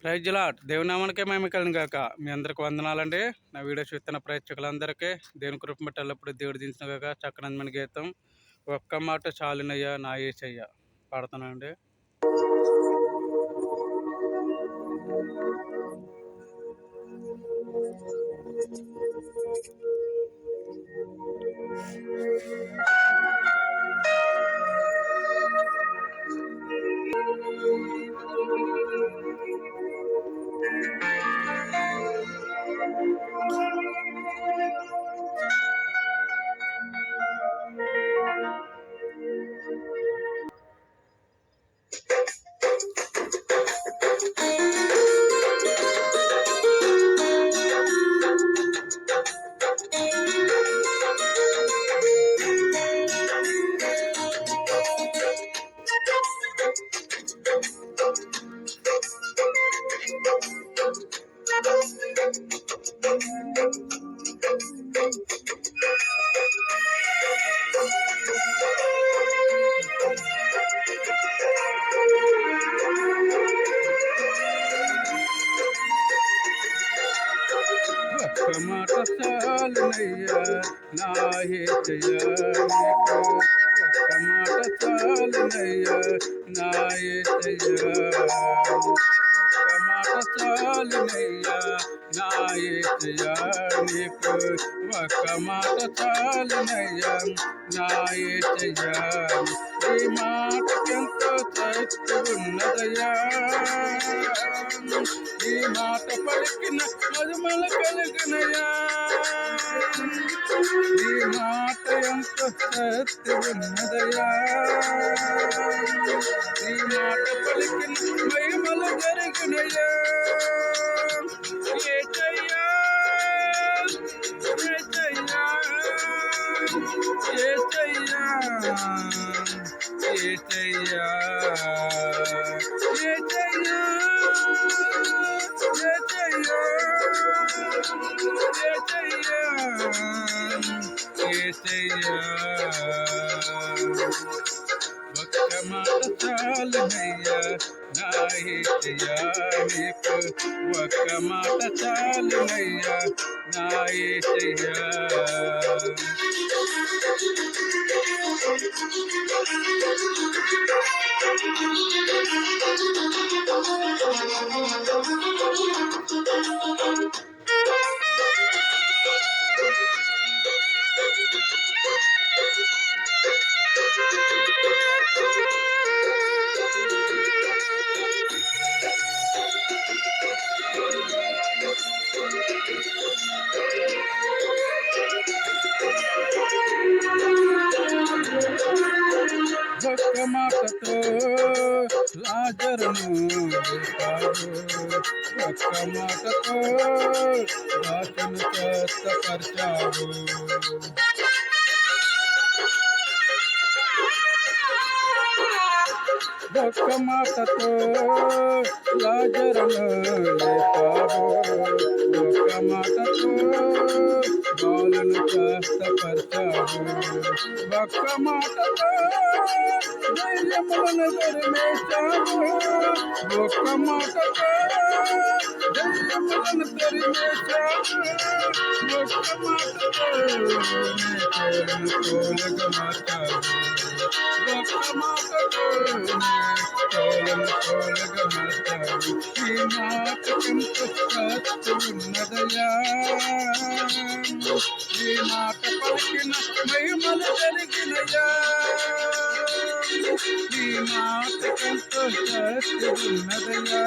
Praise lord దేవుని నామానికే మహిమ కలుగును గాక. మీ అందరికి వందనాలండి. నా వీడియో చూస్తున్న ప్రేక్షకులందరికీ దేవుని కృప బట్టి ఎల్లప్పుడూ దేవుడు దించిన గాక. చక్కనందమైన గీతం ఒక్క మాట చాలునయ్యా నా యేసయ్య పాడుతానండి. ఒక్క మాట చాలునయ్యా నా యేసయ్య నీకు. ఒక్క మాట చాలునయ్యా నా యేసయ్య. ఒక్క మాట చాలునయ్యా నా యేసయ్య నీకు. ఒక్క మాట చాలునయ్యా నా యేసయ్య. ఈ మాటకెంతో శక్తి ఉన్నదయ్యా. ఈ మాట పలికిన మధుమల కలిగినయా. ఈ మాట ఎంత శక్తి ఉన్నదయా. ఈ మాట పలికిన మహిమలు జరిగినయా. యేసయ్యా యేసయ్యా యేసయ్యా యేసయ్యా యేసయ్యా ఒక్క మాట చాలునయ్యా నా యేసయ్య నీకు. ఒక్క మాట చాలునయ్యా నా యేసయ్య. ఒక్క మాటతో లాజరును లేపావు. ఒక్క మాటతో దాసును స్వస్థపరిచావు. ఒక్క మాటతో లాజరును లేపావు. ఒక్క మాటతో బాలును స్వస్థపరిచావు. ఒక్క మాటతో దయ్యములను తరిమేశావు. ఒక్క మాటతో దయ్యములను తరిమేశావు. ఒక్క మాటతో తోలుగా మార్చావు. ఒక్క మాటతో తోలుగా మార్చావు. ఈ మాటకెంత శక్తి ఉన్నదయా. ఈ మాట పలికిన మహిమలు జరిగినయా. ఈ మాటకెంతో శక్తి ఉన్నదయా.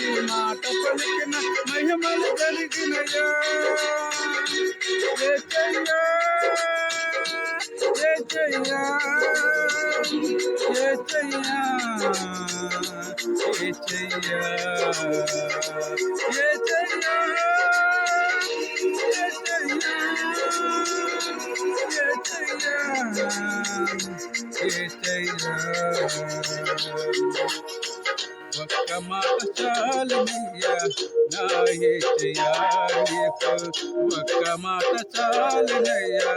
ఈ మాట పలికిన మహిమలు జరిగినయా. యేసయ్యా యేసయ్యా యేసయ్యా యేసయ్యా యేసయ్యా ఒక్క మాట చాలునయ్యా నా యేసయ్య నీకు. ఒక్క మాట చాలునయ్యా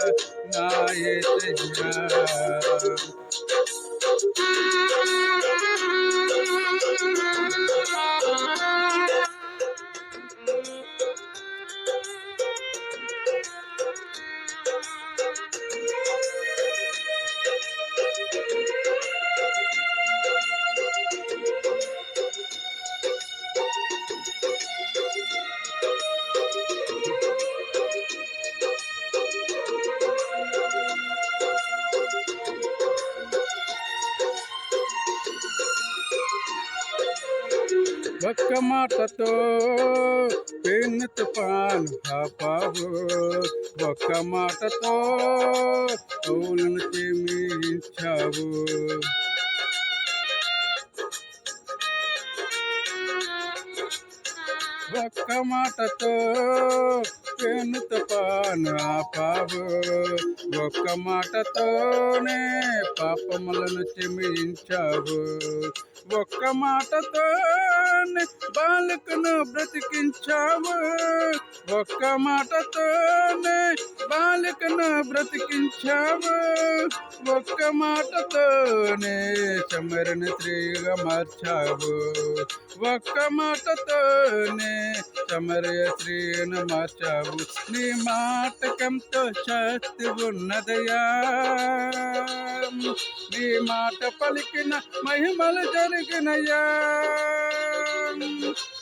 నా యేసయ్య. ఒక్క మాటతో పెను తుఫాను ఆపావు, ఒక్క మాటతో కౌలను చేయించావు. ఒక్క మాటతో పెను తుఫాను ఆపావు, ఒక్క మాటతోనే పాపములను క్షమించావు. ఒక్క మాటతోనే బాలికను బ్రతికించావు, ఒక్క మాటతోనే బాలికను బ్రతికించావు. ఒక్క మాటతోనే సమరణ స్త్రీగా మార్చావు, ఒక్క మాటతోనే సమరయ స్త్రీని మార్చావు. నీ మాటకంతో శక్తి ఉన్నదయా, నీ మాట పలికిన మహిమలు జరిగినయా.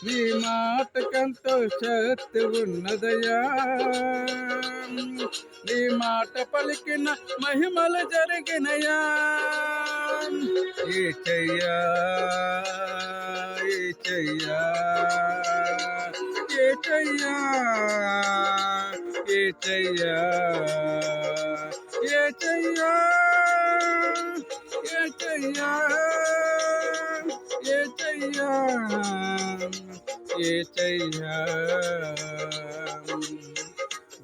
నీ మాటకంతో శక్తి ఉన్నదయా, నీ మాట పలికిన మహిమలు జరిగినయా. ఏచయ్యా ఏచయ్యా ఏచయ్యా ఏచయ్యా ఏచయ్యా ఏచయ్యా ఏచయ్యా ఏచయ్యా.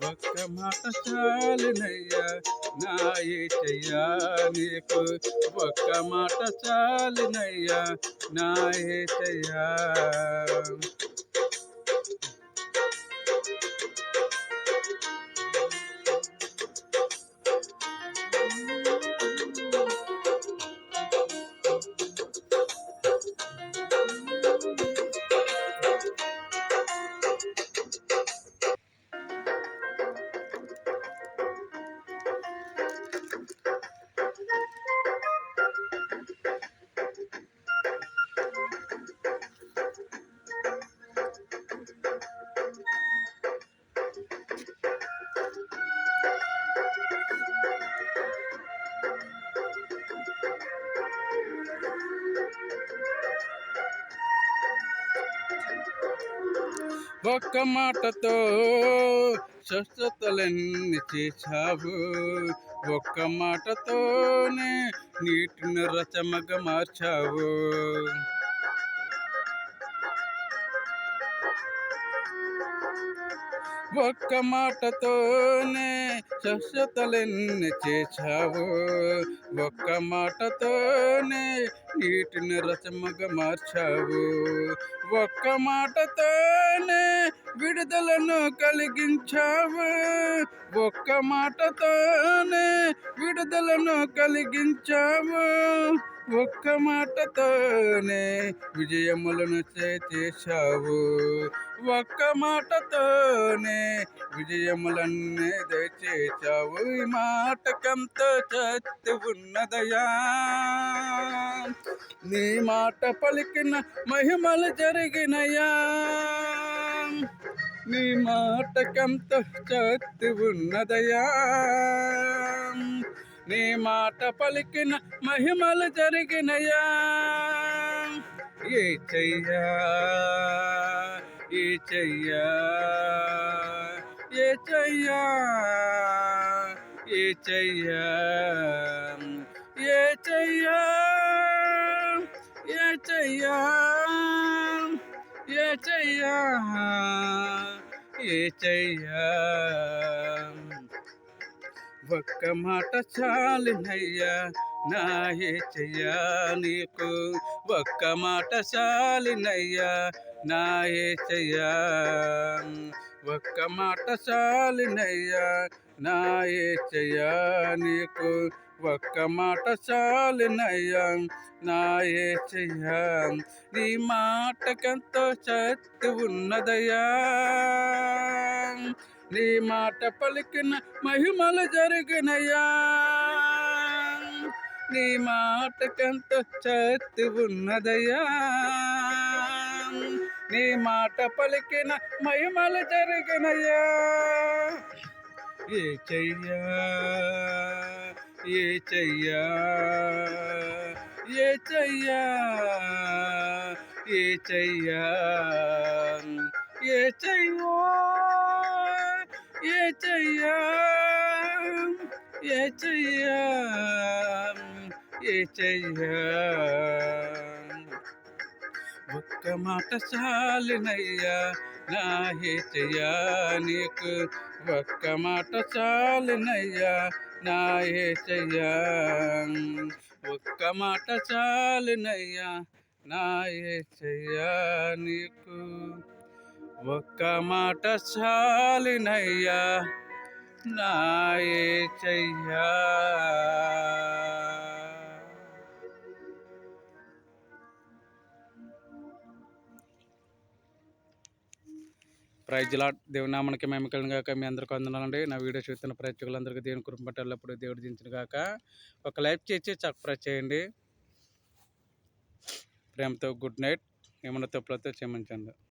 ఒక్క మాట చాలునయ్యా నా ఏచయ్యా నీకు, ఒక్క మాట చాలునయ్యా నా ఏచయ్యా. ఒక్క మాటతో స్వస్థతలన్నీ చేశావు, ఒక్క మాటతోనే నీటిని రచమగా మార్చావు. ఒక్క మాటతోనే స్వస్థతలన్నీ చేశావు, ఒక్క మాటతోనే నీటిని రసముగా మార్చావు. ఒక్క మాటతోనే విడుదలను కలిగించావు, ఒక్క మాటతోనే విడుదలను కలిగించావు. ఒక్క మాటతోనే విజయములను చేశావు, ఒక్క మాటతోనే విజయములన్నీ దయచేశావు. ఈ మాటకంతో శక్తి ఉన్నదయా, నీ మాట పలికిన మహిమలు జరిగినయా. నీ మాటకంతో శక్తి ఉన్నదయా, నీ మాట పలికిన మహిమలు జరిగినయా. ఏచయ్యా ఏచయ్యా ఏచయ్యా ఏచయ్యా ఏచయ్యా ఏచయ్యా ఏచయ్యా ఏచయ్యా. ఒక్క మాట చాలునయ్యా నా ఏచయ్యా నీకు, ఒక్క మాట చాలునయ్యా నా ఏచయ్యా, ఒక్క మాట చాలునయ్యా నా ఏచయ్యా నీకు, ఒక్క మాట చాలునయ్యా నా ఏచయ్యా. నీ మాటకంతో శక్తి ఉన్నదయ్యా, నీ మాట పలికిన మహిమలు జరిగినయా. నీ మాటకంతో శక్తి ఉన్నదయ్యా, నీ మాట పలికిన మహిమలు జరిగినయా. ఏచయ్యా ఏచయ్యా ఏచయ్యా ఏసయ్యా ఏసయ్యా ఏసయ్యా ఏసయ్యా ఏసయ్యా ఒక్క మాట చాలునయ్యా నా ఏసయ్యా నీకు ఒక్క మాట చాలునయ్యా నా ఏసయ్యా ఒక్క మాట చాలునయ్యా నా ఏసయ్యా నీకు ఒక్క మాట చాలునయ్యా నా ఏసయ్యా. Praise lord. దేవుని నామానికి మహిమ కలుగును గాక. మీ అందరికీ వందనాలండి. నా వీడియో చూస్తున్న ప్రేక్షకులందరికీ దేవుని కృప బట్టి ఎల్లప్పుడూ దేవుడు దించును గాక. ఒక లైక్ చేసి సబ్స్క్రైబ్ చేయండి. ప్రేమతో గుడ్ నైట్. ఏమన్నా తప్పులతో క్షమించండి.